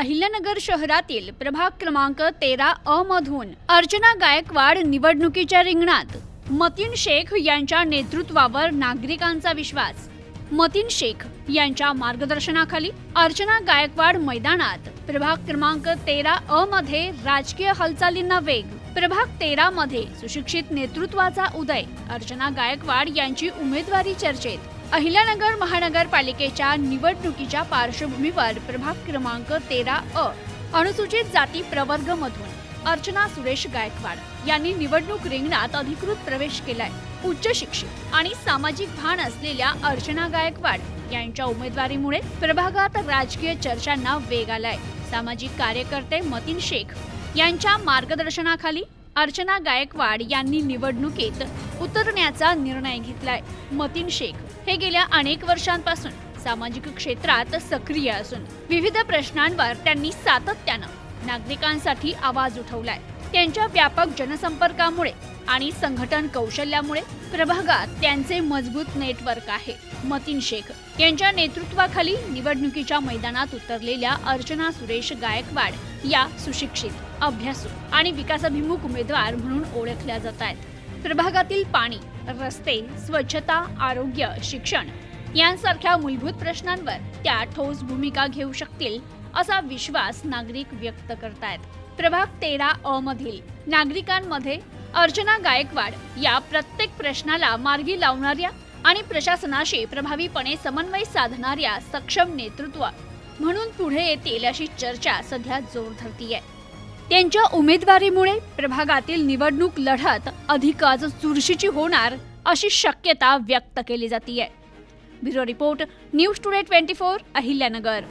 अहिल्यानगर शहरातील प्रभाग क्रमांक 13 अ मधून अर्चना गायकवाड निवडणुकीच्या रिंगणात। मतीन शेख यांच्या नेतृत्वावर नागरिकांचा विश्वास। मतीन शेख यांच्या मार्गदर्शनाखाली अर्चना गायकवाड मैदानात। प्रभाग क्रमांक 13 अ मध्ये राजकीय हालचालींना वेग। प्रभाग 13 मध्ये सुशिक्षित नेतृत्वाचा उदय। अर्चना गायकवाड यांची उमेदवारी चर्चेत। अहिल्यानगर महानगरपालिकेच्या निवडणुकीच्या पार्श्वभूमीवर प्रभाग क्रमांक 13 अ अनुसूचित जाती प्रवर्ग मधून अर्चना सुरेश गायकवाड यांनी निवडणूक रिंगणात अधिकृत प्रवेश केलाय। उच्च शिक्षित आणि सामाजिक भान असलेल्या अर्चना गायकवाड यांच्या उमेदवारीमुळे प्रभागात राजकीय चर्चांना वेग आलाय। सामाजिक कार्यकर्ते मतीन शेख यांच्या मार्गदर्शनाखाली अर्चना गायकवाड यांनी निवडणुकीत उतरण्याचा निर्णय घेतलाय। मतीन शेख हे गेल्या अनेक वर्षांपासून सामाजिक क्षेत्रात सक्रिय असून विविध प्रश्नांवर त्यांनी सातत्यानं नागरिकांसाठी आवाज उठवलाय। त्यांच्या व्यापक जनसंपर्कामुळे आणि संघटन कौशल्यामुळे प्रभागात त्यांचे मजबूत नेटवर्क आहे। मतीन शेख यांच्या नेतृत्वाखाली निवडणुकीच्या मैदानात उतरलेल्या अर्चना सुरेश गायकवाड या सुशिक्षित, अभ्यासू आणि विकासाभिमुख उमेदवार म्हणून ओळखल्या जात आहेत। प्रभागातील पाणी, रस्ते, स्वच्छता, आरोग्य, शिक्षण यांसारख्या मूलभूत प्रश्नांवर त्या ठोस भूमिका घेऊ शकतील असा विश्वास नागरिक व्यक्त करतायत। प्रभाग 13 अ मधील नागरिकांमध्ये अर्चना गायकवाड या प्रत्येक प्रश्नाला मार्गी लावणाऱ्या आणि प्रशासनाशी प्रभावीपणे समन्वय साधणाऱ्या सक्षम नेतृत्व म्हणून पुढे येतील अशी चर्चा सध्या जोर धरतीये। त्यांच्या उमेदवारीमुळे प्रभागातील निवडणूक लढत अधिकच चुरशीची होणार अशी शक्यता व्यक्त केली जातीये। Bureau report, news today 24, Ahilyanagar.